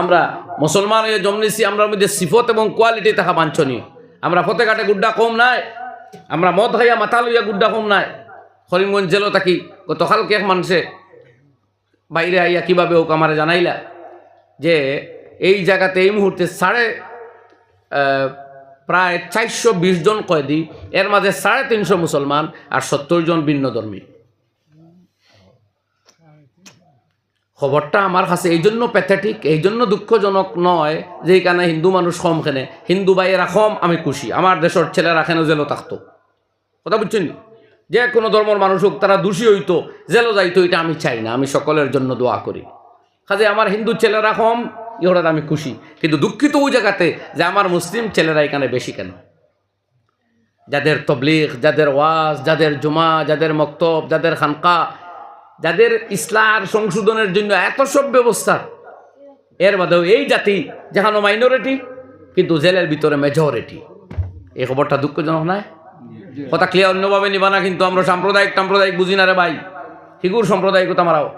আমরা মুসলমান হয়ে জন্মেছি, আমরা মধ্যে সিফত এবং কোয়ালিটি থাকা বাঞ্ছনীয়। আমরা ফতে কাটে গুড্ডা কম নাই, আমরা মদ খাইয়া মাথা লইয়া গুড্ডা কম নাই। করিমগঞ্জ জেলও থাকি গতকালকে এক মানুষে বাইরে আইয়া কীভাবে হোক আমার জানাইলা যে এই জায়গাতে এই মুহূর্তে প্রায় 420 জন কয়েদি, এর মাঝে 350 মুসলমান আর 70 জন ভিন্ন ধর্মী। খবরটা আমার কাছে এই জন্য প্যাথেটিক, এই জন্য দুঃখজনক নয় যে এখানে হিন্দু মানুষ কম, খেনে হিন্দু ভাইয়েরা কম, আমি খুশি। আমার দেশের ছেলেরা কেন জেলও থাকতো, কথা বুঝছেন? যে কোনো ধর্মের মানুষ হোক, তারা দোষী হইতো, জেলও যাইতো, এটা আমি চাই না। আমি সকলের জন্য দোয়া করি। কাজে আমার হিন্দু ছেলেরা কম, ইহরাত আমি খুশি। কিন্তু দুঃখিত ওই জায়গাতে যে আমার মুসলিম ছেলেরা এখানে বেশি কেন। যাদের তবলিগ, যাদের ওয়াজ, যাদের জুমা, যাদের মক্তব, যাদের খানকা, যাদের ইসলাম সংশোধনের জন্য এত সব ব্যবস্থা, এর বাদেও এই জাতি যেখানে মাইনরিটি কিন্তু জেলের ভিতরে মেজরিটি। এই খবরটা দুঃখজনক নয়? কথা ক্লিয়ার অন্যভাবে নিবা না কিন্তু। আমরা সাম্প্রদায়িক বুঝি না রে ভাই। হিগুর সাম্প্রদায়িকতা মারাও।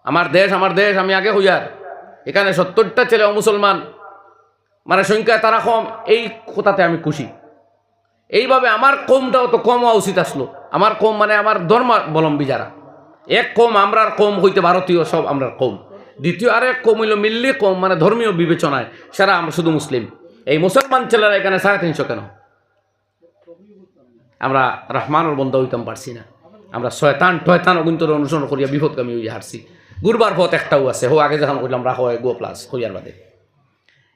আমার দেশ, আমি আগে হইয়ার। এখানে 70টা ছেলে মুসলমান, মানে সংখ্যায় তারা কম, এই কথাতে আমি খুশি। এইভাবে আমার কমটাও তো কম হওয়া উচিত আসলো। আমার কম মানে আমার ধর্মাবলম্বী যারা, এক কম আমরার কম হইতে ভারতীয় সব আমরার কম। দ্বিতীয় আর এক কম হইল মিল্লি কম, মানে ধর্মীয় বিবেচনায় সারা আমরা শুধু মুসলিম। এই মুসলমান ছেলেরা এখানে 350 কেন? আমরা রহমানের বন্ধা হইতাম পারছি না। আমরা শয়তান অগুন্তর অনুসরণ করিয়া বিপদগামী হইয়া হারছি। গুরবার পথ একটাও আছে, হো আগে যখন কইলাম রাখো গো প্লাস হইয়ার বাদে।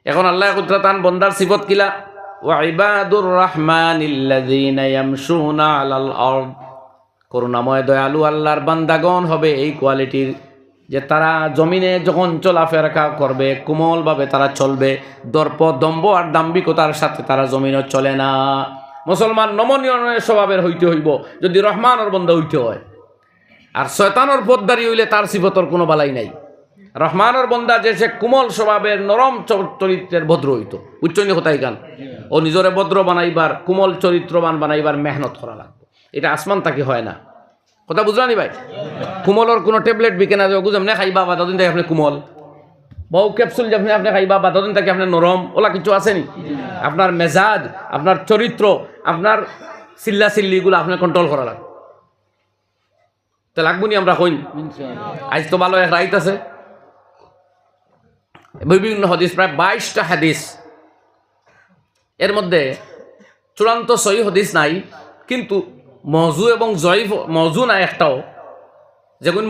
এখন আল্লাহ কুদরতান বন্দার সিফত কিলা? ওয়া ইবাদুর রাহমানিল্লাযীনা ইয়ামশুনা আলাল আরদ। করুণাময় দয়ালু আল্লাহর বান্দাগণ হবে এই কোয়ালিটির, যে তারা জমিনে যখন চলাফেরা করবে কোমলভাবে তারা চলবে। দর্প, দম্ভ আর দাম্ভিকতার সাথে তারা জমিনে চলে না। মুসলমান নমনীয় স্বভাবের হইতে হইব যদি রহমানের বন্দা হইতে হয়। আর শয়তানের পথদারি হইলে তার সিফতর কোনো বালাই নাই। রহমানের বন্দা যে সে কোমল স্বভাবের নরম চরিত্রের ভদ্র হইত, উচ্চনী কোথায় গান ও নিজরে ভদ্র বানাইবার, কোমল চরিত্রবান বানাইবার মেহনত করা লাগবে। এটা আসমান তাকে হয় না। কথা বুঝলানি ভাই? কোমলর কোনো ট্যাবলেট বিকে না যে যেমনি খাইবা বা তদিন থেকে আপনি কোমল, বহু ক্যাপসুল যেমনি আপনি খাইবা বা তদিন থেকে আপনি নরম, ওলা কিছু আসেনি। আপনার মেজাজ, আপনার চরিত্র, আপনার চিল্লাচিল্লিগুলো আপনার কন্ট্রোল করা লাগবে। তো লাগবো নি আমরা কইন? আজ তো ভালো এক রাইত আছে, বিভিন্ন হাদিস, প্রায় 22টা হাদিস। এর মধ্যে চূড়ান্ত সহিহ হাদিস নাই, কিন্তু মওযু এবং জয়ীফ, মওযু নাই একটাও। যেগুন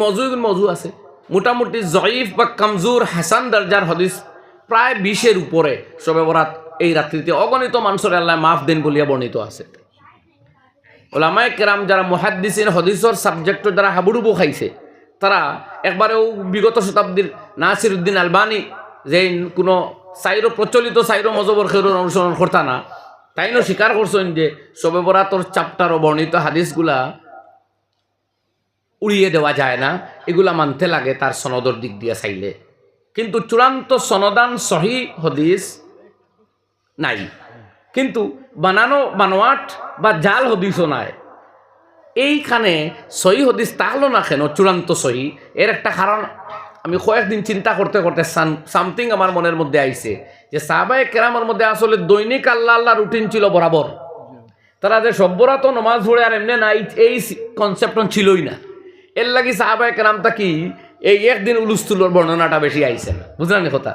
মওযু আছে, মোটামুটি জয়ীফ বা কমজোর হাসান দরজার হাদিস প্রায় 20-এর উপরে। শবে বরাত এই রাত্রিতে অগণিত মানুষের আল্লাহ মাফ দেন বলিয়া বর্ণিত আছে। ওলামায়ে কেরাম যারা মুহাদ্দিসিন, হাদিসের সাবজেক্টর যারা হাবুডুবু খাইছে, তারা একবারেও বিগত শতাব্দীর নাসিরউদ্দিন আলবানী যে কোনো প্রচলিত সাইরো মজবর খেরুর অনুসরণ করতা না, তাইনও স্বীকার করছেন যে শবে বরাতর চ্যাপ্টার ও বর্ণিত হাদিসগুলা উড়িয়ে দেওয়া যায় না, এগুলা মানতে লাগে তার সনদর দিক দিয়ে চাইলে। কিন্তু চূড়ান্ত সনদান সহি হাদিস নাই, কিন্তু বানোয়াট বা জাল হাদিসও নাই। এইখানে সহি হাদিস তাহলো না কেন চূড়ান্ত সহি? এর একটা কারণ আমি কয়েকদিন চিন্তা করতে করতে সামথিং আমার মনের মধ্যে আইছে, যে সাহাবায়ে কেরামের মধ্যে আসলে দৈনিক আল্লাহ রুটিন ছিল বরাবর। তারা যে সব্বরাত নমাজ পড়ে আর এমনি না, এই কনসেপ্ট ছিলই না। এর লাগি সাহাবায়ে কেরামটা কি এই একদিন উলুস্তুলোর বর্ণনাটা বেশি আইছে না, বুঝলেন কথা?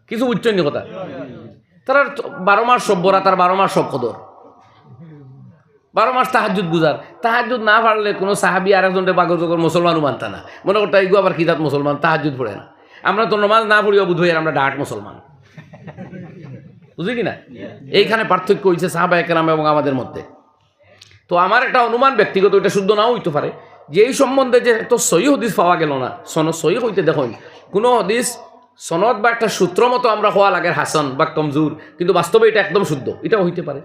কিছু বুঝছেন কথা? তারা 12 মাস সব্বরাত আর 12 মাস সব কদর, 12 মাস তাহাজ্জুদ গুজার। তাহাজ্জুদ না পারলে কোনো সাহাবি আর একজনকে বাগজগর মুসলমানও মানতা না। মনে করতে এইগু আবার কিদাত মুসলমান, তাহাজ্জুদ পড়ে না। আমরা তো নমাজ না পড়িও বুধ হয়ে আমরা ডাট মুসলমান, বুঝলি কি না? এইখানে পার্থক্য হয়েছে সাহাবায়ে কেরাম এবং আমাদের মধ্যে। তো আমার একটা অনুমান ব্যক্তিগত, এটা শুদ্ধ নাও হইতে পারে, যে এই সম্বন্ধে যে তো সহি হাদিস পাওয়া গেল না। সনদ সহি হইতে দেখুন, কোনো হাদিস সনদ বা একটা সূত্র মতো আমরা হওয়া লাগে হাসান বা কমজোর, কিন্তু বাস্তবে এটা একদম শুদ্ধ, এটাও হইতে পারে।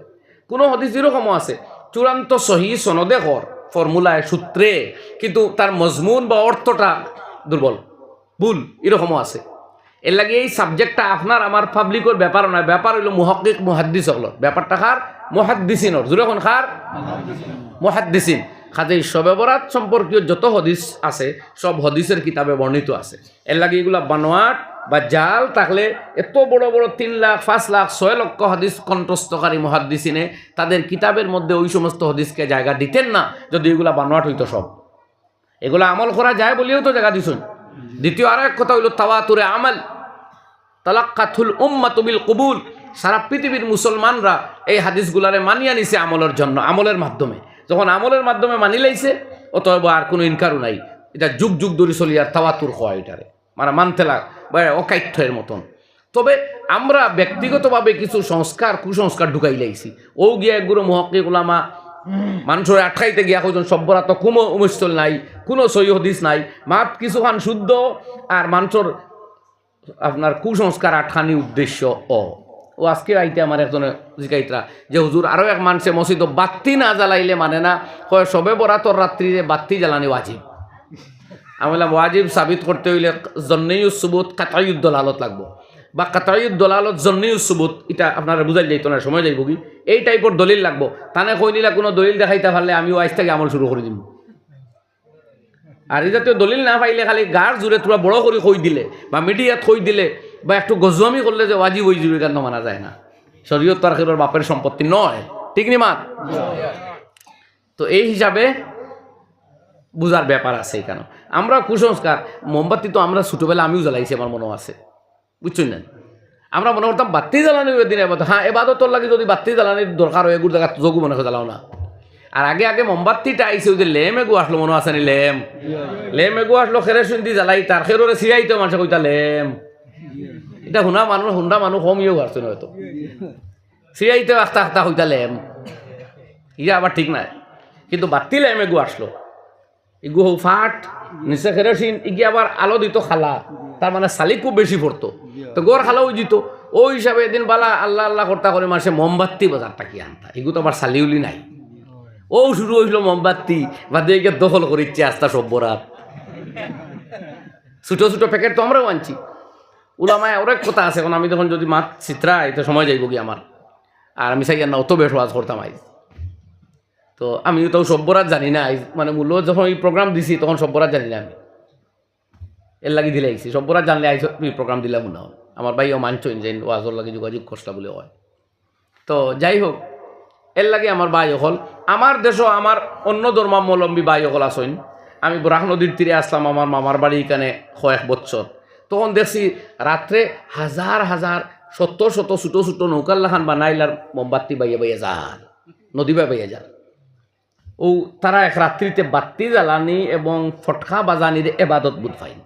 কোনো হাদিস এরকমও আছে চূড়ান্ত সহি সনদে কর, ফর্মুলায়, সূত্রে, কিন্তু তার মজমুন বা অর্থটা দুর্বল, ভুল, এরকমও আছে। এর লাগে এই সাবজেক্টটা আপনার আমার পাবলিকের ব্যাপার নয়, ব্যাপার হইল মুহাক্কিক মুহাদ্দিস হল। ব্যাপারটা কার? মুহাদ্দিসিনর। জুড়ে এখন কার? মুহাদ্দিসিন। কাজেই শবে বরাত সম্পর্কীয় যত হাদিস আছে সব হাদিসের কিতাবে বর্ণিত আছে। এর লাগে এগুলা বানোয়াট বা জাল থাকলে এত বড় বড় 3 লাখ 5 লাখ 6 লক্ষ হাদিস কণ্ঠস্থকারী মুহাদ্দিসিনে তাদের কিতাবের মধ্যে ওই সমস্ত হাদিসকে জায়গা দিতেন না যদি এগুলা বানোয়াট হইতো সব। এগুলা আমল করা যায় বলেও তো জায়গা দিছুন। দ্বিতীয় আর এক কথা হইল তাওয়াতুরে আমল, তালাক্কাতুল উম্মাতু বিল কবুল। সারা পৃথিবীর মুসলমানরা এই হাদিসগুলারে মানিয়া নিছে আমলের জন্য, আমলের মাধ্যমে। যখন আমলের মাধ্যমে মানি লাইছে অতএব আর কোনো ইনকারও নাই। এটা যুগ যুগ ধরে চলি আর তাওয়াতুর হয় এটারে, মানে মানতে লাগ বা অকাঠ্যের মতন। তবে আমরা ব্যক্তিগতভাবে কিছু সংস্কার কুসংস্কার ঢুকাই লাইছি। ও গিয়া একগুলো মুহাক্কিক উলামা মানুষের আটকাইতে গিয়া কইজন সব্বরা তো কোনো মুশকিল নাই, কোনো সহি হাদিস নাই, মাত কিছুখান শুদ্ধ আর মানুষের আপনার কুসংস্কার আটখানি উদ্দেশ্য। ও আজকে আইতে আমার একজনে জিকাইতরা যে হুজুর আরও এক মানুষে মসজিদ বাত্তি না জ্বালাইলে মানে না, কয় সবে বরাতর রাত্রিরে বাত্তি জ্বালানি ওয়াজিব। আমি বললাম ওয়াজিব সাবিত করতে হইলে জন্নেয়ুস সুবুত কাতায়ুদ দলালত লাগবো, বা কাতায়ুদ দলালত জন্নেয়ুস সুবুত, এটা আপনারা বুঝাই যাইতো না, সময় যাইব কি এই টাইপের দলিল লাগবো। তানে কই নিলা কোনো দলিল দেখাইতে পারলে আমিও আজ থেকে আমল শুরু করে দিব। আর এই জাতীয় দলিল না পাইলে খালি গার জোরে তোরা বড় করে কই দিলে বা মিডিয়াত কই দিলে বা একটু গজুয়ামি করলে যে ওয়াজিব ওই জুড়ে কেন মানা যায় না। শরীয়ত তার খেলোর বাপের সম্পত্তি নয়, ঠিক নি মাত? তো এই হিসাবে বুঝার ব্যাপার আছে। এখানে আমরা কুসংস্কার মোমবাতি তো আমরা ছোটোবেলা আমিও জ্বালাইছি, আমার মনে আছে, বুঝছেন না? আমরা মনে করতাম বাতি জ্বালানি দিন এবার, হ্যাঁ এবাদতর লাগে যদি বাতি জ্বালানির দরকার হয় এগুলো জায়গা যোগু মনে হয় জ্বালাও না। আর আগে আগে মোমবাতিটা আইসে ওই যে লেম এগু আসলো, মনে আছে নি? লেম এগু আসলো, খেরে শুনতি জ্বালাই তার খেরোরে সিরাইতো মানুষ কইতা লেম। এটা হুন্ডা মানুষ কমিও পারছে না হয়তো, সিরাইতে আস্তা আস্তা হইতা লেম, ইয়া আবার ঠিক নাই। কিন্তু বাতি লেম এগু আসলো, ইগু হৌ ফাট নিচে খেরেসিন, ইগি আবার আলো দিত খালা, তার মানে শালি খুব বেশি পড়তো, তো গোর খালাও দিত। ওই হিসাবে এদিন বালা আল্লাহ আল্লাহ করতা করে মাসে মোমবাতি বাজারটা কি আনতা, এগু তো আবার শালিউলি নাই। ও শুরু হইল মোমবাতি বাদে দখল করিচ্ছে আস্তা সভ্যরাত। ছোটো ছোটো প্যাকেট তো আমরাও আনছি। উলামায় অনেক কথা আছে, এখন আমি তখন যদি মাত চিত্রাই তো সময় যাইব কি আমার, আর আমি চাই না অত বেশ ওয়াজ করতাম আইজ। তো আমিও তো সভ্যরাত জানি না আইজ, মানে মূল্য যখন এই প্রোগ্রাম দিছি তখন সভ্যরাত জানি না আমি, এর লাগি দিলে আইছি। সভ্যরাত জানলে আইস প্রোগ্রাম দিলাম না, আমার ভাইও মানছেন যে ওয়াজর লাগে যোগাযোগ কষ্ট বলে হয়। তো যাই হোক, এর লাগে আমার ভাই হল, আমার দেশও আমার অন্য ধর্মাবলম্বী ভাই হল আসেন। আমি বরাক নদীর তীরে আসলাম আমার মামার বাড়ি, এখানে কয়েক বছর। তখন দেখছি রাত্রে হাজার হাজার শত শত ছোটো ছোটো নৌকার লাখান বানাইলার মোমবাতি বাইয়ে বাইয়ে যান, নদী বাইয়ে যান। ও তারা এক রাত্রিতে বাতি জ্বালানি এবং ফটকা বাজানির এবাদত বুধ পাইন।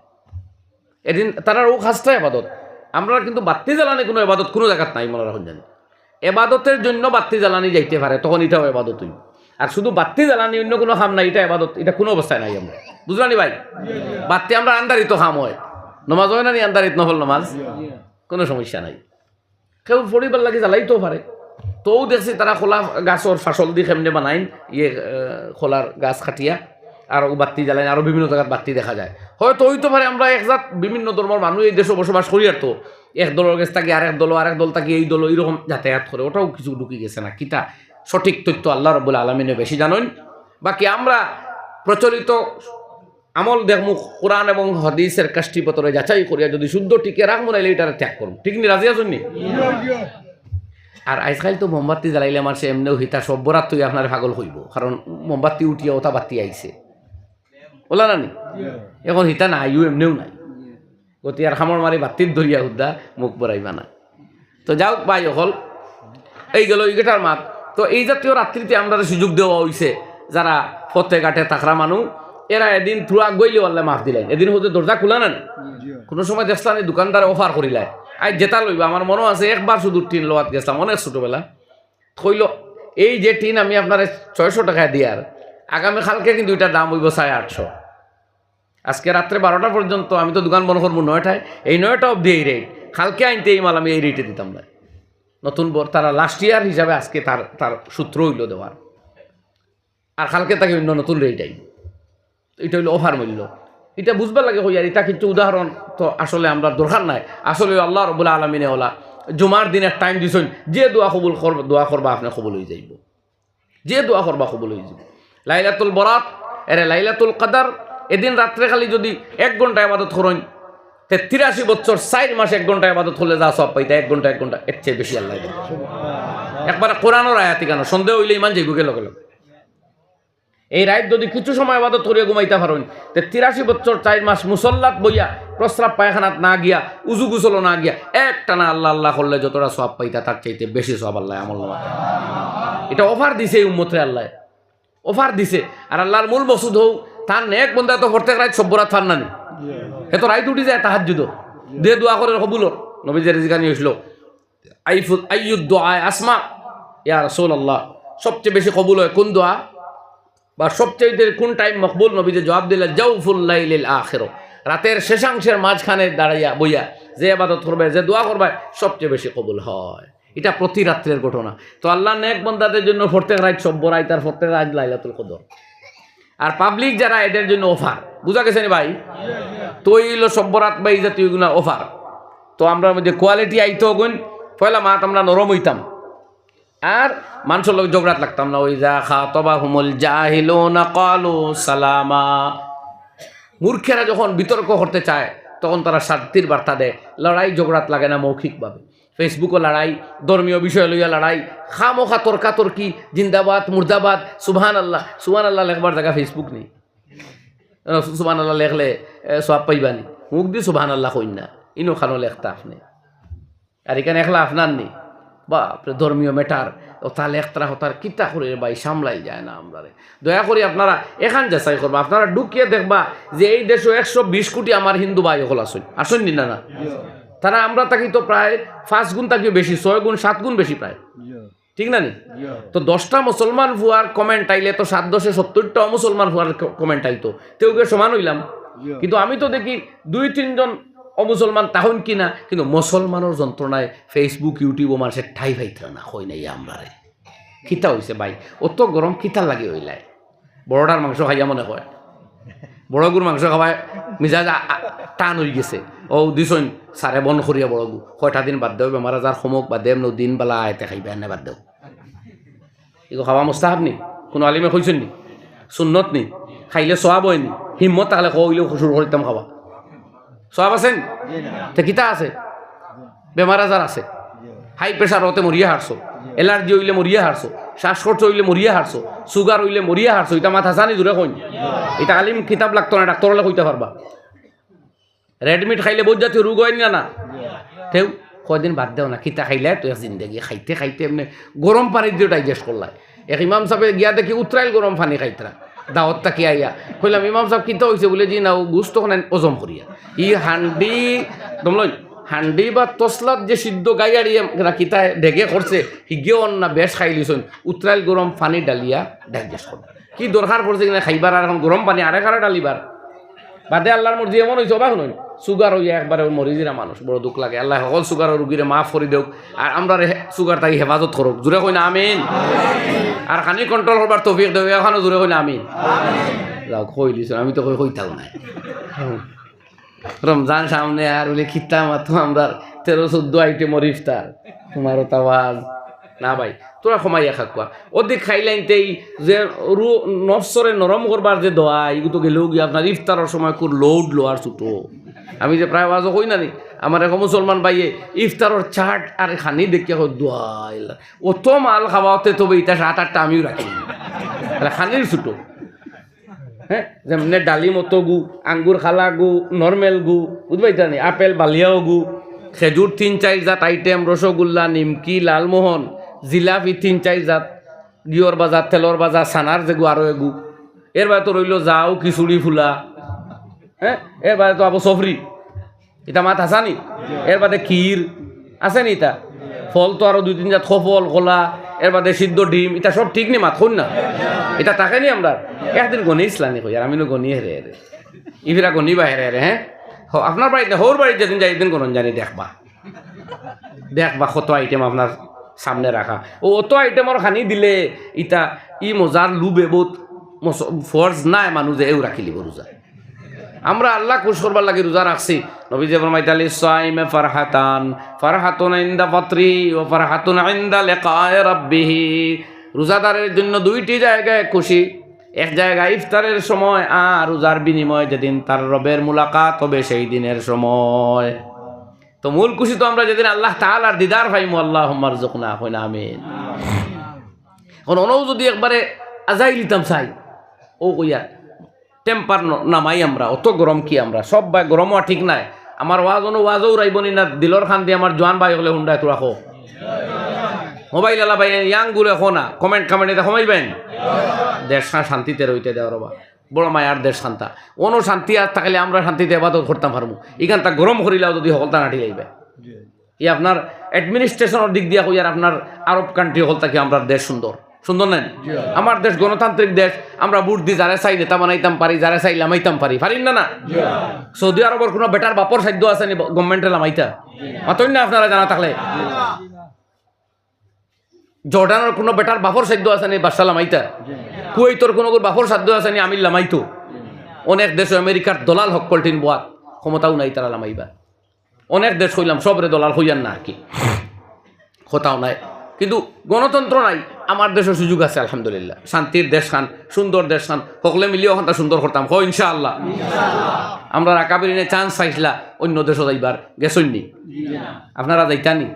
এদিন তারা ও খাসটা এবাদত, আমরা কিন্তু বাতি জ্বালানি কোনো এবাদত কোনো জায়গাত নাই মনে রাখুন জানি। এবাদতের জন্য বাতি জ্বালানি যাইতে পারে, তখন এটাও এবাদত হইল। আর শুধু বাতি জ্বালানি অন্য কোনো খাম নাই, এটা এবাদত, এটা কোনো অবস্থায় নাই। আমরা বুঝলানি ভাই, বাতি আমরা আন্দারিত খাম হয়, নমাজ হয় না নি আন্দারিত, নফল নমাজ, কোনো সমস্যা নাই। কেউ পরিবার লাগে জ্বালাইতেও পারে। তো দেখছি তারা খোলা গাছর ফাসল দিয়ে কেমনে বানাইন, ইয়ে খোলার গাছ খাটিয়া আর বাতি জ্বালাইন, আরও বিভিন্ন জায়গার বাতি দেখা যায়। হয়তো হইতে পারে আমরা একজাত বিভিন্ন ধর্মের মানুষ এই দেশে বসবাস করি, আর তো এক দলের কাছ থাকি আরেক দল থাকি এই দল এইরকম যাতায়াত করে, ওটাও কিছু ঢুকে গেছে না কিতা। সঠিক তথ্য আল্লাহ রাব্বুল আলামিনে বেশি জানেন। বাকি আমরা প্রচলিত আমল দেখমু কোরআন এবং হাদিসের কাষ্টিপত্রে যাচাই করিয়া যদি শুদ্ধ টিকে রাখবো না এটার ত্যাগ করবো, ঠিক নি? রাজি আছেন নি? আর আজকাল তো মোমবাতি জ্বালাইলে মানুষ এমনিও হিতা সভ্যরাত তুই আপনার পাগল হইব, কারণ মোমবাতি উঠিয়া ওটা বাতি আইছে ওলা না নি। এখন হিতা নাইও এমনিও নাই, গতি আর খামর মারি বাতির ধরিয়া হুদ্দা মুখ বরাইবা না। তো যাও ভাই হল, এই গেল ইগেটার মাত। তো এই জাতীয় রাত্রিতে আমরা সুযোগ দেওয়া হয়েছে যারা ফতে ঘাটে থাকরা মানুষ, এরা এদিন থুয়া গইলে আল্লাহ মাফ দিলেন। এদিন হতে দরজা খোলা না, কোনো সময় দেখলাম দোকানদার অফার করিলায় আজ জেতা লইবা। আমার মনে আছে একবার শুধু টিন লোয়াত গেছিলাম অনেক ছোটোবেলা, কইল এই যে টিন আমি আপনার 600 টাকায় দিয়ার, আগামী কালকে কিন্তু এটার দাম হইব 850। আজকে রাত্রে 12টা পর্যন্ত আমি তো দোকান বন্ধ করবো 9টায়, এই 9টা অবধি এই রেট, কালকে আনতে এই মাল আমি এই রেটে দিতাম না। নতুন তারা লাস্ট ইয়ার হিসাবে আজকে তার সূত্র হইল দেওয়ার, আর কালকে তাকে অন্য নতুন রেট আইব। এটা হইল অফার মূল্য। এটা বুঝবার লাগে হইয়ার, এটা কিন্তু উদাহরণ তো আসলে আমরা দরকার নাই। আসলে আল্লাহ রাব্বুল আলামিনে ওলা জুমার দিনের টাইম দিছেন, যে দোয়া কবুল দোয়া করবা আপনি কবুল হয়ে যাইব, যে দোয়া করবা কবুল হয়ে যাব। লাইলাতুল বরাত এরে লাইলাতুল কদর, এদিন রাত্রে খালি যদি 1 ঘন্টা ইবাদত করেন 83 বছর 4 মাস 1 ঘন্টা ইবাদত করলে যা সব পাইতা 1 ঘন্টা এর চেয়ে বেশি আল্লাহ দেয়। একবার কোরআনের আয়াতি কেন সন্দেহ হইলে ইমান যাইবুকে লগে লগে। এই রাত যদি কিছু সময় ইবাদত করিয়া ঘুমাইতে পারেন 83 বছর 4 মাস মুসল্লাত বইয়া প্রস্রাব পায়খানাত না গিয়া উজু গুসল না গিয়া একটানা আল্লাহ আল্লাহ করলে যতটা সওয়াব পাইতা তার চাইতে বেশি সওয়াব আল্লাহ আমল নামাতে। এটা অফার দিছে এই উম্মতরে, আল্লাহ অফার দিছে। আর আল্লাহর মূল মকসুদ হোক তার নেক বন্দা তো প্রত্যেক রাত সব্বরাত ফান নানি এত রাত উঠি যায় তাহাজ্জুদ দে দোয়া করে কবুল নবীজি রিজকানি হইছিল আইয়ুদ দুআ আসমা ইয়া রাসূলুল্লাহ, সবচেয়ে বেশি কবুল হয় কোন দোয়া বা সবচেয়ে কোন টাইম মকবুল? নবীজি জবাব দিলেন জাওফুল লাইলিল আখির, রাতের শেষাংশের মাঝখানে দাঁড়াইয়া বইয়া যে ইবাদত করবে যে দোয়া করবে সবচেয়ে বেশি কবুল হয়। এটা প্রতি রাত্রের ঘটনা। তো আল্লাহ নেক বান্দাদের জন্য প্রত্যেক রাত সব্বরাত আর প্রত্যেক রাত লাইলাতুল কদর। আর পাবলিক যারা এদের জন্য অফার, বুঝা গেছে ভাই? তো এইগুলো সব্বরাত বা এই জাতীয় গুণা অফার। তো আমরা মধ্যে কোয়ালিটি আইতো গুণ পয়লা মাত আমরা নরম হইতাম আর মানুষের লোক ঝগড়াত লাগতাম না। ওই যা খাতাবাহুমুল জাহিলুনা ক্বালু সালামা, মূর্খেরা যখন বিতর্ক করতে চায় তখন তারা শান্তির বার্তা দেয়। লড়াই ঝগড়াত লাগে না মৌখিকভাবে, ফেসবুকও লড়াই, ধর্মীয় বিষয় লইয়া লড়াই, খামোখা তর্কাতর্কি, জিন্দাবাদ মুর্দাবাদ, সুবহান আল্লাহ লেখবার জায়গা ফেসবুক নেই। সুবহান আল্লাহ লেখলে সব পাইবানি, মুখ দি সুবহান আল্লাহ কইন না, ইনো খানো লেখতা আপনি। আর এখানে একলা আপনার নেই বাপরে ধর্মীয় মেটার ও তাহলে একতরা হতার কিতা করে ভাই সামলাই যায় না। আমরা দয়া করি আপনারা এখান যাচাই করবা, আপনারা ঢুকিয়ে দেখবা যে এই দেশে 120 কোটি আমার হিন্দু ভাই হল আসেন নি না? তারা আমরা থাকি তো প্রায় 5 গুণ থাকিও বেশি, 6 গুণ 7 গুণ বেশি প্রায়, ঠিক না নি? তো 10টা মুসলমান ভুয়ার কমেন্ট আইলে তো 7-10-এ 70টা মুসলমান ভুয়ার কমেন্ট আইতো, তেউকে সমান হইলাম। কিন্তু আমি তো দেখি 2-3 জন অমুসলমান তাহন কিনা, কিন্তু মুসলমানের যন্ত্রণায় ফেসবুক ইউটিউব মানুষের ঠাই ভাইতরা না হই নাই। আমরা খিতা হইছে ভাই, অত গরম খিতা লাগে হইলায়। বড়টার মাংস খাইয়া মনে হয় বড় গুর মাংস খাওয়ায় মিজাজ টান হয়ে গেছে। ও দিছইন সারে বন করিয়া বড় গু 6টা দিন বাদ দেও, বেমার আজার সমক বাদ দেম দিন বেলা আয়তে খাইবে এনে বাদ দেও। এগুলো খাওয়া মুস্তাহাব নি? কোনো আলিমে কইছেন নি? সুন্নত নি? খাইলে সওয়াব হয়নি? হিম্মত তাহলে কইলেও শুরু করিতাম খাওয়া। সওয়াব আছেন? তে কিতা আছে? বেমার আজার আছে, হাই প্রেশার হতে মরিয়া হারছো, এলার্জি হইলে মরিয়া হারছো, শ্বাসকষ্ট হইলে মরিয়া হারছো, সুগার হইলে মরিয়া হারছো। এটা মাথা জানি দূরে কইন, এটা আলিম কিতাব লাগতো না, ডাক্তার হলে কইতে পারবা। রেডমিট খাইলে বহুত জাতীয় রোগ হয় না? তেও কয়দিন বাদ দেও না, কিতা খাইলে তো জিন্দগি খাইতে খাইতে এমনি গরম পানি দিয়ে ডাইজেস্ট করলাই। এক ইমাম সাহেব গিয়া দেখি উতরাইল গরম পানি খাইতরা দাওয়াত তাকি আইয়া কইলাম ইমাম সাহেব কিতা হয়েছে বলে জি না গুস্ত ওজম করিয়া ই হান্ডি দমলই হান্ডি বা তসলাত যে সিদ্ধ গাইয়াড়িয়ে কিতা ঢেকে করছে হিগেও না বেশ খাই লিছুন উতরাইল গরম পানি ডালিয়া ডাইজেস্ট কর। কি দরকার পড়ছে কিনা খাইবার আর এখন গরম পানি আরেক আরে ডালিবার বাদে আল্লাহর মর্জি এমন হয়েছে অবাক নয়। সুগার হইয়া একবারে মরিজিরা মানুষ বড় দুঃখ লাগে। আল্লাহ সকল সুগার রুগীরে মাফ করে দেওক আর আমরা সুগার তাকে হেফাজত করুক। জোরে কই না আমিন। আর খানি কন্ট্রোল করবার তৌফিক দেও এখানে জোরে কই না আমিন। যাও কই লিছ আমি তো কই থাক নাই। রমজান সামনে আর বলে খিতা মাতো আমরা 13-14 আইটেমর ইফতার তোমারও তাওয়াজ না ভাই তোরা কমাইয়া খাকুয়া অধিক খাইলাইনতেই যে নফসরে নরম করবার যে দোয়া এগুলো তো গেলেও গিয়ে আপনার ইফতারের সময় খুব লোড লোয়ার ছুটো। আমি যে প্রায় আওয়াজও কই না নি আমার এখন মুসলমান ভাইয়ে ইফতারের চাট আর খানি দেখিয়া দোয়া অত মাল খাওয়াতে তবে এটা 7-8টা আমিও রাখি খানির ছুটো। হ্যাঁ যেমনি ডালিম অত গু আঙ্গুর খালা গু নর্মেল গু বুঝবাইতা নি আপেল বালিয়াও গু খেজুর 3-4 জাত আইটেম রসগোল্লা নিমকি লালমোহন জিলাপি 3-4 জাত গিয়র বাজার তেলর বাজার সানার যেগু আরো এগু এর বাদে তো রইল যাও খিচুড়ি ফুলা। হ্যাঁ এর বাদে তো আবু সফরি এটা মাত আসানি এর বাদে ক্ষীর আছে নি এটা ফল তো আরো 2-3 জাত ফল কলা এর বাদে সিদ্ধ ডিম এটা সব ঠিক নি মাত শুন না এটা তাকাইনি আমরা একদিন গনি ইসলানি কই আর আমি গনি হেরে হেরে ইফিরা গনি বা হেরে হেরে। হ্যাঁ আপনার বাড়িতে হোর বাড়িতে যেদিন যাই একদিন কোন জানি দেখবা কত আইটেম আপনার সামনে রাখা ও অত আইটেমর খানি দিলে ইটা ই মজার লুবে বহুত ফর্জ নাই মানুষ যে এও রাখিলিব রোজা। আমরা আল্লাহ খুশ করবার লাগে রোজা রাখছি। নবীজি ফরমাইতালি সাইমে ফারহাতুন ইনদা ফাতরি ওয়া ফারহাতুন ইনদা লিকায়ে রাব্বিহি। রোজাদারের জন্য 2টি জায়গায় খুশি, এক জায়গায় ইফতারের সময় আর রোজার বিনিময় যেদিন তার রবের মুলাকাত হবে সেই দিনের সময়। তো মূল খুশি তো আমরা যেদিন আল্লাহ তাআলার দিদার পাইমু, আল্লাহুম্মা রযুকনা, কইনা আমিন। এখন অনও যদি একবারে আজাই লিতাম চাই, ও কইয়া টেম্পার নামাই আমরা, অত গরম কি আমরা সব ভাই গরম হওয়া ঠিক নাই। আমার ওয়াজও রাইবনি না, দিলর খান দিয়ে আমার জোয়ান ভাই হলে হুন্ডায় তোরা খো মোবাইল আলা ভাই ইয়াং গুলো খো না, কমেন্ট এটা কমাইবেন। দেশ শান্তিতে রইতে দেওয়ার বা বড় মায়ার দেশ শান্তা, অন্য শান্তি আর থাকলে আমরা শান্তিতে এবাদত করতাম পারবো। এখানটা গরম করিলাও যদি সকলতা নাটি লাগবে, ই আপনার অ্যাডমিনিস্ট্রেশনের দিক দিয়া কইয়ার আপনার আরব কান্ট্রি হল থাকে আমরা দেশ সুন্দর সুন্দর নেন। আমার দেশ গণতান্ত্রিক দেশ, আমরা বুট দিয়ে যারা চাই নেতা বানাইতাম পারি, যারা চাই লামাইতাম পারি, পারিন না? সৌদি আরবের কোনো বেটার বাপর সাধ্য আছে নি গভর্নমেন্টে লামাইতা? মাতই না আপনারা জানা থাকলে। জর্ডানের কোনো বেটার বাপর সাধ্য আছে নি বাদশা লামাইতা? কুয়েতর কোনো বাপর সাধ্য আছে নি আমির লামাইতো? অনেক দেশ আমেরিকার দলাল হকলটিন বোয়াত ক্ষমতাও নাই তারা লামাইবা। অনেক দেশ হইলাম সবরে দলাল হইয়ান না আর কি, কথাও নাই। কিন্তু গণতন্ত্র নাই, আমার দেশের সুযোগ আছে আলহামদুলিল্লাহ। শান্তির দেশ খান, সুন্দর দেশ খান, সকলে মিলিয়ে ওখানটা সুন্দর করতাম হো ইনশাআল্লাহ। আমরা রাকাবিরিনে চান্স পাইছিলা অন্য দেশও যাইবার গেছইনি? আপনারা যাইতানি?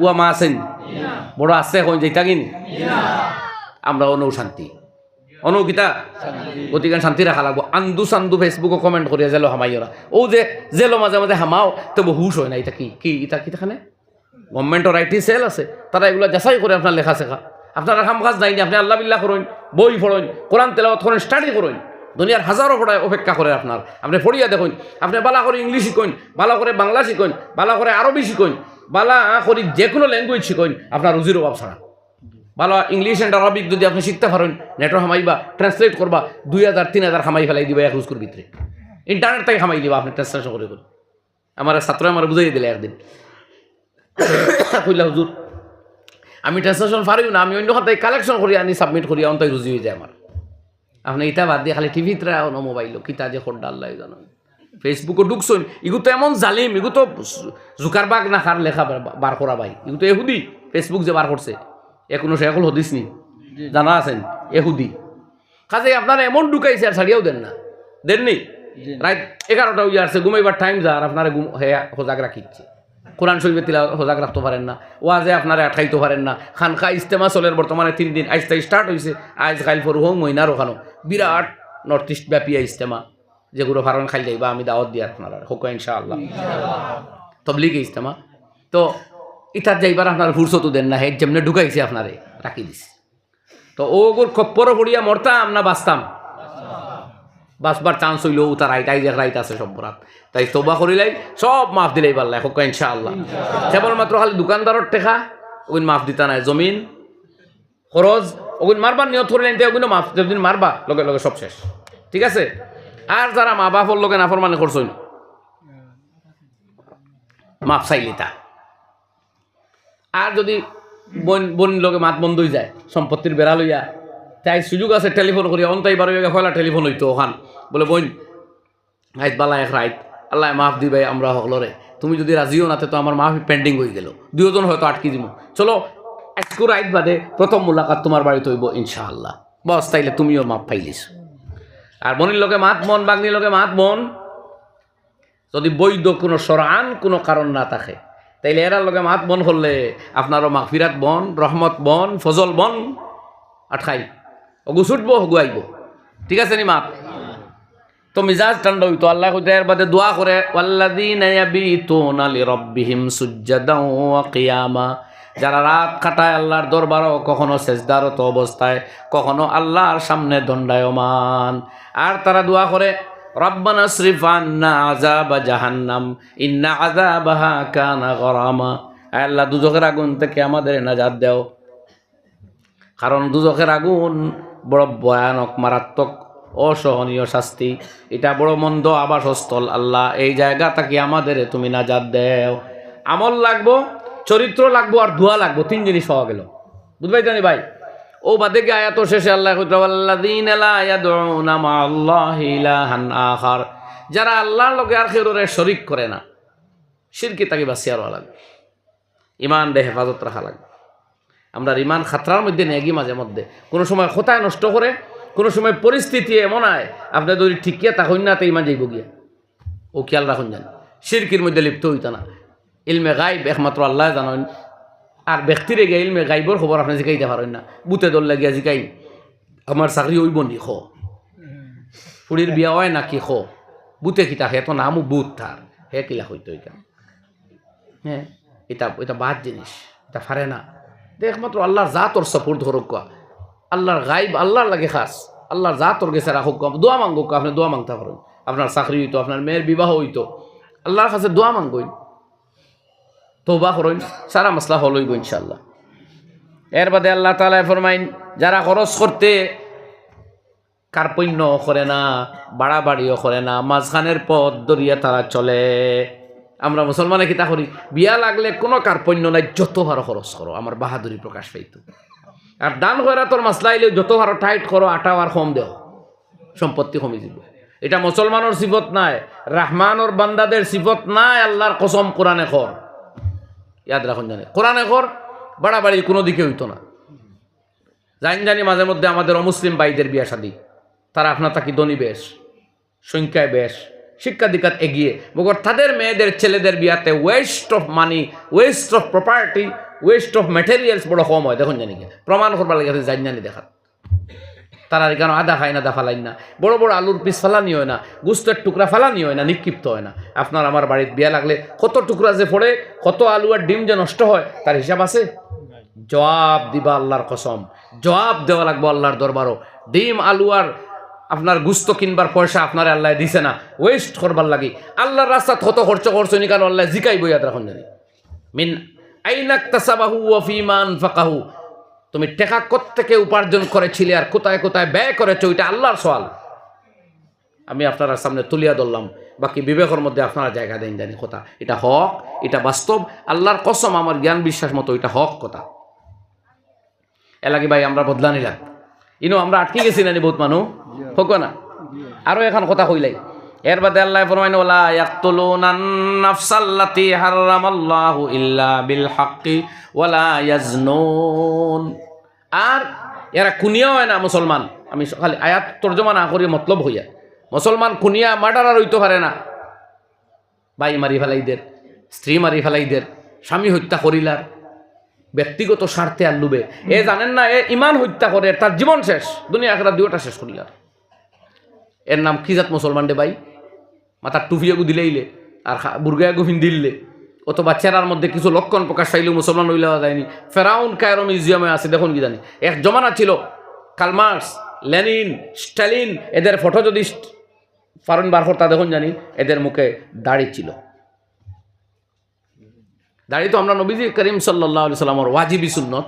উয়া মা আছেন বড় আছে কই যাইতা কিনি? আমরা অনৌ শান্তি অনুকিতা গতিকে শান্তি রাখা লাগবো। আন্দু সান্দু ফেসবুকে কমেন্ট করিয়া জেলো হামাই ওরা, ও যে জেলো মাঝে মাঝে হামাও তবু হুশ হয় না। এটা কি কি এটা কি এখানে গভর্নমেন্টের আইটি সেল আছে, তারা এগুলো যাচাই করে আপনার লেখা শেখা। আপনারা কাম কাজ নাই, আপনি আল্লাহ বিল্লাহ করুন, বই পড়ুন, কোরআন তেলাওয়াত করেন, স্টাডি করুন। দুনিয়ার হাজারো পড়ায় অপেক্ষা করে আপনার, আপনি পড়িয়া দেখুন। আপনি বালা করে ইংলিশ শিখুন, বালা করে বাংলা শিখুন, বালা করে আরবি শিখুন, বালা করি যে কোনো ল্যাঙ্গুয়েজ শিখুন, আপনার রুজির অভাব ছাড়া। ভালো ইংলিশ অ্যান্ড আরবিক যদি আপনি শিখতে পারেন, নেটও হামাইবা, ট্রান্সলেট করবা, 2000-3000 হামাই ফেলাই দিবা এক রুজকুর ভিতরে। ইন্টারনেট থেকে হামাই দিবা আপনি ট্রান্সলেশন করে করে। আমার ছাত্র আমার বুঝাই দিলে একদিন, কইলা হুজুর আমি ট্রান্সলেশন পারিও না, আমি অন্য খাতায় কালেকশন করি আনি সাবমিট করি, অন্তই রুজি হয়ে যায় আমার। আপনি ইটা বাদ দিয়ে খালি টিভিতে অন্য মোবাইলও কিতা যে খোড্ডা আল্লাহ জানো। ফেসবুকও ঢুকছই, ইগু তো এমন জালিম, ইগু তো জুকারবাগ না খার লেখা বার করা ভাই, ইগু তো এহুদি। ফেসবুক যে বার করছে এখনো সে এখন হদিস নি জানা আছেন, এহুদি। কাজে আপনারা এমন ঢুকাইছে আর ছাড়িয়াও দেন না, দেননি? রাত 11টা হয়ে আসছে, ঘুমাইবার টাইম যা আর আপনারা সজাগ রাখিচ্ছে। কোরআন শরীফে তিলাওয়াত সজাগ রাখতে পারেন না, ওয়াজে আপনারা আটকাইতে পারেন না। খানকা ইজতেমা চলের বর্তমানে 3 দিন, আজ তাই স্টার্ট হয়েছে, আজ কাল ফরু হোক মহিনার ওখানো বিরাট নর্থ ইস্ট ব্যাপী ইজতেমা, যেগুলো ফারণ খাই যাইবা আমি দাওয়াত দিয়ে আপনারা হোক ইনশাআল্লাহ। তবলিগ ইজতেমা তো ইতার যাইবার আপনার ফুরসতও দেন না, হেড যেমনি ঢুকাইছে আপনারে রাখি দিছে। তো ওগুর খপ্পরও পড়িয়া মরতাম না বাঁচতাম? বাঁচবার চান্স হইল তার রাইট আছে সব বরাত। তাই তোবা করিলাই সব মাফ দিলেই পারলাই হোক ইনশাআল্লাহ। কেবলমাত্র খালি দোকানদারের টেকা ওগুন মাফ দিতা নাই, জমিন খরচ ওগুন মারবার নিয়ত করিলেন, ওগুলো মাফ যেদিন মারবা লগে লগে সব শেষ, ঠিক আছে? আর যারা মা বাপর লগে নাফর মানে করছই মাফ চাইলি তা। আর যদি বোন লগে মাত বন্ধ হয়ে যায় সম্পত্তির বেড়া লইয়া, তাই সুযোগ আছে টেলিফোন করিয়া অন্তাই বারো ফলা টেলিফোন হইতো ওখান বলে বোন হাইত বালা এক রাইত আল্লাহ মাফ দিবে আমরা হকলরে, তুমি যদি রাজিও নাতে তো আমার মাফ পেন্ডিং হয়ে গেল, 2 জন হয়তো আটকি দিব, চলো আজকে রাইত বাদে প্রথম মুলাকাত তোমার বাড়িতে হইব ইনশাআল্লাহ। বস তাইলে তুমিও মাফ পাইলিস। আর বোনের লোকে মাত মন, বাগনির লোকে মাত মন, যদি বৈধ কোনো সরান কোনো কারণ না থাকে তাইলে এরার লগে মাত বন করলে আপনারও মাগফিরাত বন, রহমত বন, ফজল বন আটকাই অগুছুটবো হগুয়াইব, ঠিক আছে নি মাপ? তো মিজাজ ঠান্ডা হইতো। আল্লাহ এর বাদে দোয়া করে ওয়াল্লাযীনা ইয়াবিতুনা লিরাব্বিহিম সুজ্জাদান ওয়া কিয়ামা, যারা রাত কাটায় আল্লাহর দরবারও, কখনো সেজদারত অবস্থায়, কখনো আল্লাহর সামনে দণ্ডায়মান। আর তারা দোয়া করে রব্বানা সরিফ আন্না আযাবা জাহান্নাম ইন্না আযাবাহা কানা গরামা, আল্লাহ দুজখের আগুন থেকে আমাদের নাজাত দাও, কারণ দুজখের আগুন বড় ভয়ানক, মারাত্মক, অসহনীয় শাস্তি, এটা বড় মন্দ আবাসস্থল। আল্লাহ এই জায়গা থেকে আমাদের তুমি নাজাত দাও। আমল লাগবো, চরিত্র লাগবো, আর দোয়া লাগবো, 3 জিনিস পাওয়া গেল। বুঝবাই জানি ভাই? ও বাদে গিয়ে আয়াত শেষে আল্লাহ ওয়াল্লাযীনা লা ইয়াদউনা মা'আল্লাহি ইলাহান আখার, যারা আল্লাহর লগে আর কাউরে শরীক করে না, শিরকি তাকে বাঁচিয়ে রাখা লাগবে, ইমান রে হেফাজত রাখা লাগবে। আমরা ইমান খাতরার মধ্যে নেগি, মাঝে মধ্যে কোনো সময় খোতায় নষ্ট করে, কোনো সময় পরিস্থিতি এমন হয় আপনি যদি ঠিকিয়া থাকুন না তো ইমান যাইব গিয়া ও খেয়াল রাখুন জান শিরকির মধ্যে লিপ্ত হইত না ইলমে গাইব একমাত্র আল্লাহ জানেন আর ব্যক্তিরে গিয়ে ইলমে গাইবর খবর আপনি জিকাইতে পারেন না বুতে দল লাগিয়া জিকাই আমার চাকরি হইব নি খো ফুড়ির বিয়া হয় নাকি খো বুতে কিতা হে তো নামও বুত থার হে কিলা হইতো এটা হ্যাঁ এটা এটা বাদ জিনিস এটা ফারে না একমাত্র আল্লাহর জাত ওর সাপোর্ট ধরুক আল্লাহর গাইব আল্লাহর লাগে খাস আল্লাহর জাত ওর গেছে রাখুক দোয়া মাঙ্গুক আপনি দোয়া মাংতে পারেন আপনার চাকরি হইতো আপনার মেয়ের বিবাহ হইতো আল্লাহর কাছে দোয়া মাঙ্গইন তওবা করেন সারা মাসলা হলইব ইনশাআল্লাহ এর বাদে আল্লাহ তাআলা ফরমাইন যারা খরচ করতে কার্পণ্য করে না বাড়াবাড়িও করে না মাঝখানের পথ দরিয়া তারা চলে আমরা মুসলমানে কিতা করি বিয়া লাগলে কোনো কার্পণ্য নাই যত ভালো খরচ করো আমার বাহাদুরি প্রকাশ পাইতো আর দান করা তোর মাসলা আইলে যত ভালো টাইট করো আটা আর কম দেও সম্পত্তি কমে যাব এটা মুসলমানের সিফত নাই রহমানের বান্দাদের সিফত নাই আল্লাহর কসম কোরআনে কর ইয়াদ রাখুন জানে কোরআনে কর বাড়াবাড়ি কোনো দিকে হইতো না জানি মাঝে মধ্যে আমাদের অমুসলিম ভাইদের বিয়া শাদী তারা আপনার তাকি ধনী বেশ সংখ্যায় বেশ শিক্ষা দীক্ষাত এগিয়ে মগর তাদের মেয়েদের ছেলেদের বিয়াতে waste of money waste of property waste of materials বড় কম হয় দেখুন জানি প্রমাণ করবার লাগে জানি দেখাত তারা কেন আদা খায় না দা ফালাইন না বড় বড় আলুর পিস ফালানি হয় না গুস্তের টুকরা ফালানি হয় না নিক্ষিপ্ত হয় না আপনার আমার বাড়ির বিয়া লাগলে কত টুকরা যে পড়ে কত আলু আর ডিম যে নষ্ট হয় তার হিসাব আছে জবাব দিবা আল্লাহর কসম জবাব দেওয়া লাগবো আল্লাহর দরবারও ডিম আলু আর আপনার গুস্ত কিনবার পয়সা আপনার আল্লাহ দিছে না ওয়েস্ট করবার লাগি আল্লাহর রাস্তা কত খরচ করছো নি কারণ আল্লাহ জিকাই বইয়াদ রাখুন জানি মিন আইনাক তাসাবাহু ওয়া ফিমান ফাকাহু তুমি টাকা কোত্থেকে উপার্জন করেছিলে আর কোথায় কোথায় ব্যয় করেছো এটা আল্লাহর সওয়াল আমি আপনার সামনে তুলিয়া ধরলাম বাকি বিবেকের মধ্যে আপনারা জায়গা দেন জানি কথা এটা হক এটা বাস্তব আল্লাহর কসম আমার জ্ঞান বিশ্বাস মতো এটা হক কথা এলাকি ভাই আমরা বদলা নিলাম আমরা আটকে গেছি না বহুত মানুষ হোক না আরো এখন কথা কইলাই এর বাদে আল্লাহ ফরমাইন ওয়ালা ইয়াকতুলুনান নাফসাল্লাতী হারামাল্লাহু ইল্লা বিল হাক্কি ওয়ালা ইয়াজনুন আর এরা কুনিয়া হয় না মুসলমান আমি খালি আয়াত তর্জমা না করি মতলব হইয়া মুসলমান কুনিয়া মার্ডারার হইতে পারে না ভাই মারি ফেলাইদের স্ত্রী মারি ফেলাইদের স্বামী হত্যা করিলার ব্যক্তিগত স্বার্থে আর লুবে এ জানেন না এ ইমান হত্যা করে তার জীবন শেষ দুনিয়া আখিরাত দুইটা শেষ করিলার এর নাম কি জাত মুসলমান দে ভাই মাথার টুফিয়াগু দিলেইলে আর বুর্গায়াগু দিল্লে অথবা চেরার মধ্যে কিছু লক্ষণ প্রকাশ পাইলেও মুসলমান হইলে যায়নি ফেরাউন কায়রো মিউজিয়ামে আছে দেখুন কি জানি এক জমানা ছিল কালমার্স লেনিন স্টালিন এদের ফটো যদি ফারুন বার করতা দেখুন জানি এদের মুখে দাড়ি ছিল দাড়ি তো আমরা নবীজি করিম সাল্লাল্লাহু আলাইহি সাল্লামের ওয়াজিবি সুন্নত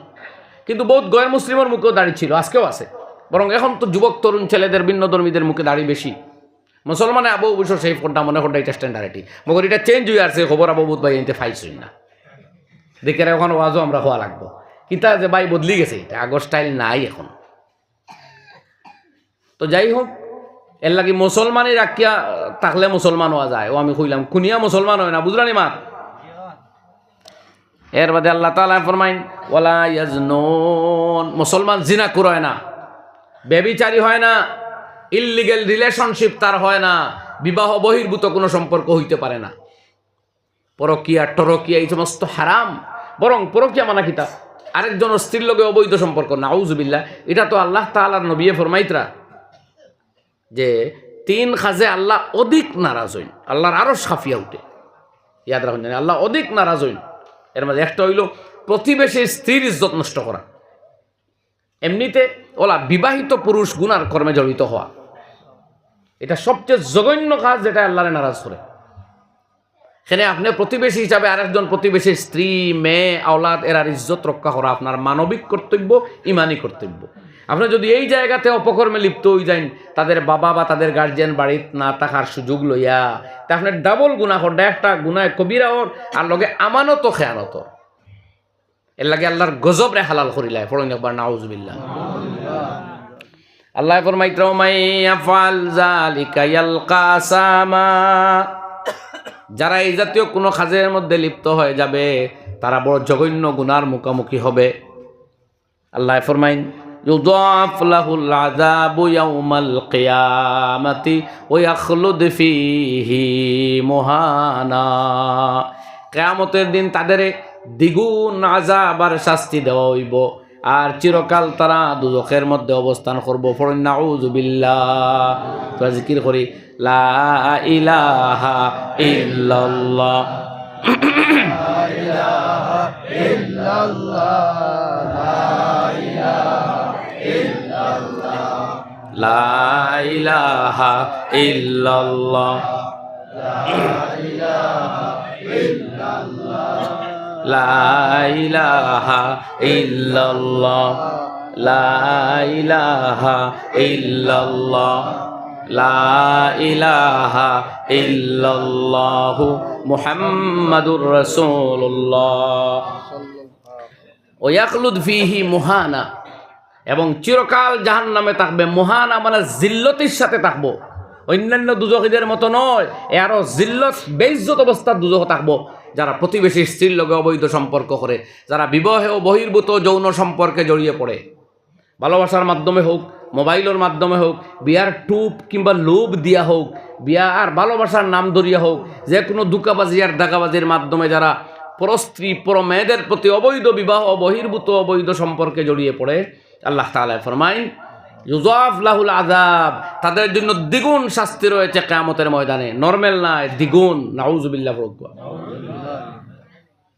কিন্তু বহুত গয়ের মুসলিমের মুখেও দাড়ি ছিল আজকেও আছে বরং এখন তো যুবক তরুণ ছেলেদের ভিন্ন ধর্মীদের মুখে দাড়ি বেশি মুসলমানে আবু অবশ্য সেই ফোনটা মনে করতে এটা স্ট্যান্ডার্ডি মগর এটা চেঞ্জ হয়ে আসছে খবর আবু বুধ ভাই এনতে ফাইছই না দেখে এখন ওয়াজও আমরা হওয়া লাগবো কিতা যে ভাই বদলি গেছে এটা আগর স্টাইল নাই এখন তো যাই হোক এর লাগি মুসলমানই রাখিয়া থাকলে মুসলমান হওয়া যায় ও আমি কইলাম কুনিয়া মুসলমান হয় না বুঝলানি মা এর বাদে আল্লাহ তাআলা ফরমাইন ওয়ালা ইয়াজনুন মুসলমান জিনা করে না ব্যভিচারী হয় না ইললিগ্যাল রিলেশনশিপ তার হয় না বিবাহ বহির্ভূত কোনো সম্পর্ক হইতে পারে না পরকিয়া টরকিয়া এই সমস্ত হারাম বরং পরকিয়া মানা কিতা আরেকজন স্ত্রীর লগে অবৈধ সম্পর্ক নাউজুবিল্লাহ এটা তো আল্লাহ তাআলার নবী ফরমাইতরা যে 3 কাজে আল্লাহ অধিক নারাজ হইন আল্লাহর আরো সাফিয়া উঠে ইয়াদ রাখুন জানি আল্লাহ অধিক নারাজ হইন এর মধ্যে একটা হইল প্রতিবেশীর স্ত্রীর ইজ্জত নষ্ট করা এমনিতে ওলা বিবাহিত পুরুষ গুনার কর্মে জড়িত হওয়া এটা সবচেয়ে জঘন্য কাজ যেটা আল্লাহরে নারাজ করে সেখানে আপনি প্রতিবেশী হিসাবে আরেকজন প্রতিবেশীর স্ত্রী মেয়ে আওলাদ এরার ইজ্জত রক্ষা করা আপনার মানবিক কর্তব্য ইমানি কর্তব্য আপনি যদি এই জায়গাতে অপকর্মে লিপ্ত হয়ে যান তাদের বাবা বা তাদের গার্জিয়ান বাড়িতে না থাকার সুযোগ লইয়া তা আপনার ডাবল গুনাহ করডা একটা গুনায় কবিরা ওর আর লগে আমানত খেয়ানত এর লাগে আল্লাহর গজব রে হালাল করিলাই পড়ুন একবার নাউজুবিল্লাহ আল্লাহ ফরমাইতরা মাইয়াফাল যালিকা ইয়ালকা সামা যারা এই জাতীয় কোনো কাজের মধ্যে লিপ্ত হয়ে যাবে তারা বড় জঘন্য গুনার মুখোমুখি হবে আল্লাহ ফরমাইন يضاعف له العذاب يوم القيامة ويخلد فيه مهانا কিয়ামতের দিন তাদের দ্বিগুণ আযাব আর শাস্তি দেওয়া হইব আর চিরকাল তারা দুজখের মধ্যে অবস্থান করব পড়ুন নাউযু বিল্লাহ তো জিকির করি লা ইলাহা ইল্লাল্লাহ লা ইলাহা ইল্লাল্লাহ লা ইলাহা ইল্লাল্লাহ লা ইলাহা ইল্লাল্লাহ লা ইলাহা ইল্লাল্লাহ লা ইলাহা ইল্লাল্লাহ মুহাম্মাদুর রাসূলুল্লাহ ওয়াখলুদ ফীহি মুহানা এবং চিরকাল জাহান্নামে থাকবে মুহানা মানে জিল্লতির সাথে থাকবো অন্যান্য দুজখীদের মতো নয় আরো জিল্লত বেইজ্জত অবস্থার দুজখ থাকবো যারা প্রতিবেশী স্ত্রীর লগে অবৈধ সম্পর্ক করে যারা বিবাহে ও বহির্ভূত যৌন সম্পর্কে জড়িয়ে পড়ে ভালোবাসার মাধ্যমে হোক মোবাইলের মাধ্যমে হোক বিয়ার টুপ কিংবা লোভ দিয়া হোক বিয়া আর ভালোবাসার নাম ধরিয়া হোক যে কোনো দুকাবাজি আর দাগাবাজির মাধ্যমে যারা পরস্ত্রী পর মেয়েদের প্রতি অবৈধ বিবাহ বহির্ভূত অবৈধ সম্পর্কে জড়িয়ে পড়ে আল্লাহ তাআলা ফরমাইন ইউযাফ লাহুল আযাব তাদের জন্য দ্বিগুণ শাস্তি রয়েছে কিয়ামতের ময়দানে নরমাল না দ্বিগুণ নাউযুবিল্লাহ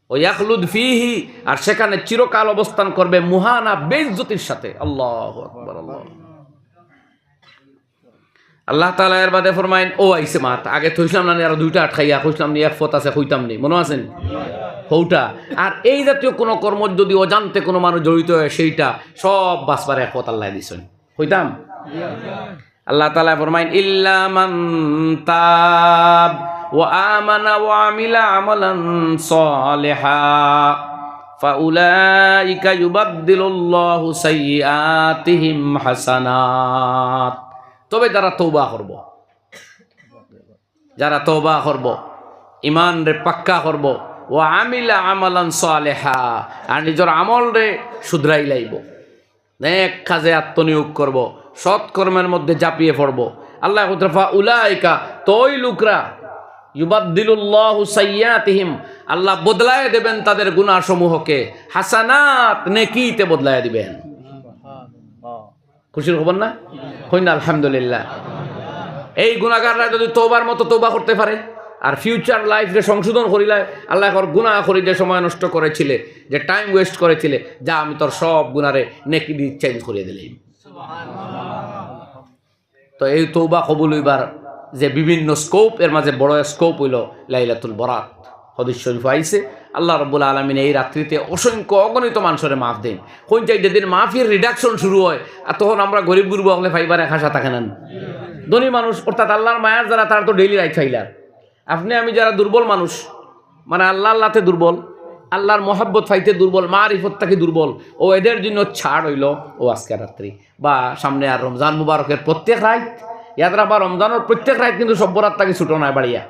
ওয়াখলুদ ফীহি আর সেখানে চিরকাল অবস্থান করবে মুহানা বেইজ্জতির সাথে আল্লাহু আকবার আল্লাহ তাআলা এর বাদে ফরমাইন ও আইছে মাত আগে থইছিলাম না আর দুইটা আটকাইয়া কইছিলাম নি এক ফত আছে কইতাম নি মনে আছেন হৌটা আর এই জাতীয় কোনো কর্ম যদি অজান্তে কোনো মানুষ জড়িত হয় সেইটা সব বাসবার এক ফত আল্লাহ দিছেন কইতাম আল্লাহ তাআলা ফরমাইন ইল্লা মান তাব ওয়া আমানা ওয়া আমিলা আমালান সালিহা ফাউলাইকা ইউবাদদিলুল্লাহু সাইয়্যাতিহিম হাসানাত তবে যারা তওবা করব ঈমান রে পাক্কা করব ওয়া আমিলা আমালান সালিহা আর নিজের আমল রে শুধরাই লাইব নেক কাজে আত্মনিয়োগ করব সৎ কর্মের মধ্যে ঝাঁপিয়ে পড়ব আল্লাহ কুতরফা উলাইকা তোই লোকরা ইউবাদদিলুল্লাহু সাইয়্যাতিহিম আল্লাহ বদলায় দেবেন তাদের গুনাহ সমূহকে হাসানাত নেকিতে বদলায় দিবেন খুশির খবর না কই না আলহামদুলিল্লাহ এই গুনাহগাররা যদি তওবার মতো তওবা করতে পারে আর ফিউচার লাইফে সংশোধন করিলে আল্লাহ গুনাহ করি যে সময় নষ্ট করেছিলে যে টাইম ওয়েস্ট করেছিলে যা আমি তোর সব গুনারে নেকি দিয়ে চেঞ্জ করে দিলাম তো এই তওবা কবুল হইবার যে বিভিন্ন স্কোপ এর মাঝে বড় স্কোপ হইল লাইলাতুল বরাত হাদিস শরীফ আইছে আল্লাহ রাব্বুল আলামিন এই রাত্রিতে অসংখ্য অগণিত মানুষের মাফ দেন কোন চাই যেদিন মাফির রিডাকশন শুরু হয় আর তখন আমরা গরিব গুরু হলে ফাইবার এক আশা থাকে না ধনী মানুষ অর্থাৎ আল্লাহর মায়ার যারা তার তো ডেইলি রাইট ফাইলার আপনি আমি যারা দুর্বল মানুষ মানে আল্লাহতে দুর্বল আল্লাহর মহব্বত ফাইতে দুর্বল মারিফত থেকে দুর্বল ও এদের জন্য ছাড় হইল ও আজকে রাত্রি বা সামনে আর রমজান মুবারকের প্রত্যেক রাত ইয়াদরা বা রমজানের প্রত্যেক রাত কিন্তু সব বরাত তাকে ছুটো নয় বাড়িয়া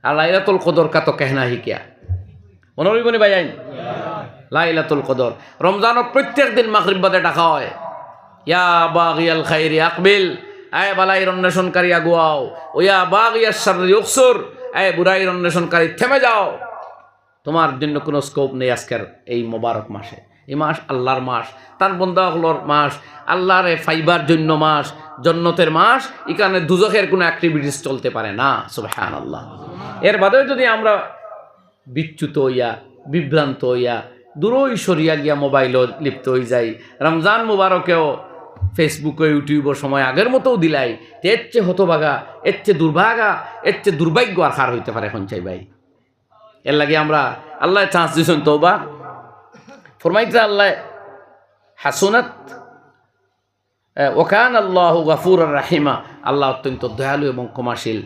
আর লাইলাতুল কদর কা তো কেহনা হি কিয়া মনে হইবনি ভাই আইন লাইলাতুল কদর রমজানের প্রত্যেক দিন মাগরিব বাদে ডাকা হয় ইয়া বাগিয়াল খাইরি আকবিল আয় বালাইর অন্বেষণকারী আগুয়াও ও ইয়া বাগিয়াস শাররি উকসুর আয় বুরাইর অন্বেষণকারী থেমে যাও তোমার জন্য কোনো স্কোপ নেই আজকের এই মোবারক মাসে এই মাস আল্লাহর মাস তার বন্দাগুলোর মাস আল্লাহর ফাইবার জন্য মাস জন্নতের মাস এখানে দুজখের কোনো অ্যাক্টিভিটিস চলতে পারে না সুবহানাল্লাহ এর বাদেও যদি আমরা বিচ্যুত হইয়া বিভ্রান্ত হইয়া দূরই সরিয়া গিয়া মোবাইলও লিপ্ত হয়ে যাই রমজান মুবারকেও ফেসবুকে ইউটিউবের সময় আগের মতোও দিলাই এর চেয়ে হতভাগা এর চেয়ে দুর্ভাগা এর চেয়ে দুর্ভাগ্য আর খার হইতে পারে এখন চাই ভাই এর লাগে আমরা আল্লাহ চান্স দিয়েছেন তওবা ফরমাইতে আল্লাহ হাসনাত ওকান আল্লাহু গাফুরুর রাহিমা আল্লাহ অত্যন্ত দয়ালু এবং ক্ষমাশীল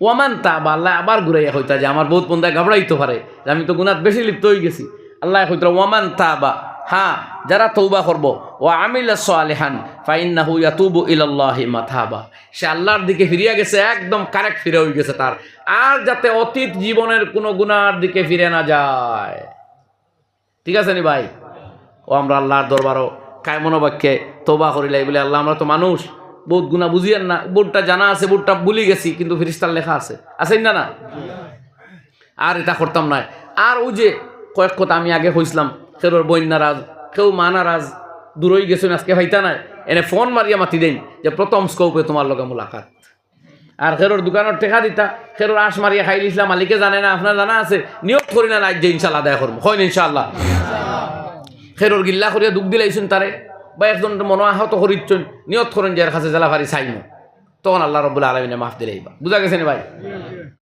ওয়ামান তাবা আল্লাহ আবার ঘুরাইয়া হইতা যে আমার বহুত বন্দায় ঘাবড়াইতে পারে যে আমি তো গুনাত বেশি লিপ্ত হয়ে গেছি আল্লাহ হইতা ওয়ামান তাবা হ্যাঁ যারা তওবা করব ও আমিলা সালিহান ফাইন্নাহু ইয়াতুবু ইলাল্লাহি মাতাবা সে আল্লাহর দিকে ফিরিয়া গেছে একদম কারেক্ট ফিরে হয়ে গেছে তার আর যাতে অতীত জীবনের কোনো গুনার দিকে ফিরে না যায় ঠিক আছে নি ভাই ও আমরা আল্লাহর দরবারও কায় মনোবাক্যে তোবা করিলাই বলে আল্লাহ আমরা তো মানুষ বহুত গুণা বুঝিয়েন না, বোর্ডটা জানা আছে, বোর্ডটা ভুলি গেছি, কিন্তু ফিরিস্তার লেখা আছে, আছেন না? আর এটা করতাম না। আর ওই যে কয়েক কথা আমি আগে হইছিলাম, কেউ বই নারাজ, কেউ মা নারাজ, দূরই গেছেন আজকে ভাইতা নাই, এনে ফোন মারিয়া মাতি দেন যে প্রথম স্কোপে তোমার লগে মোলাকাত। আর খেরোর দোকানের টেকা দিতা, খেরোর আশ মারিয়া খাই লিছিলাম, মালিকে জানে না, আপনার জানা আছে, নিয়োগ করি না যে ইনশাল্লাহ আদায় করবো, হয় না ইনশাল্লাহ। খেরোর গিল্লা করিয়া দুঃখ দিলাইছেন তারে, বা একজন মনো আহত করিচ্ছেন, নিয়ত করেন যে এর কাছে জেলা ভারি চাইন, তখন আল্লাহ রব্বুল আলমিনে মাফ দিলেই বা। বুঝা গেছে না ভাই?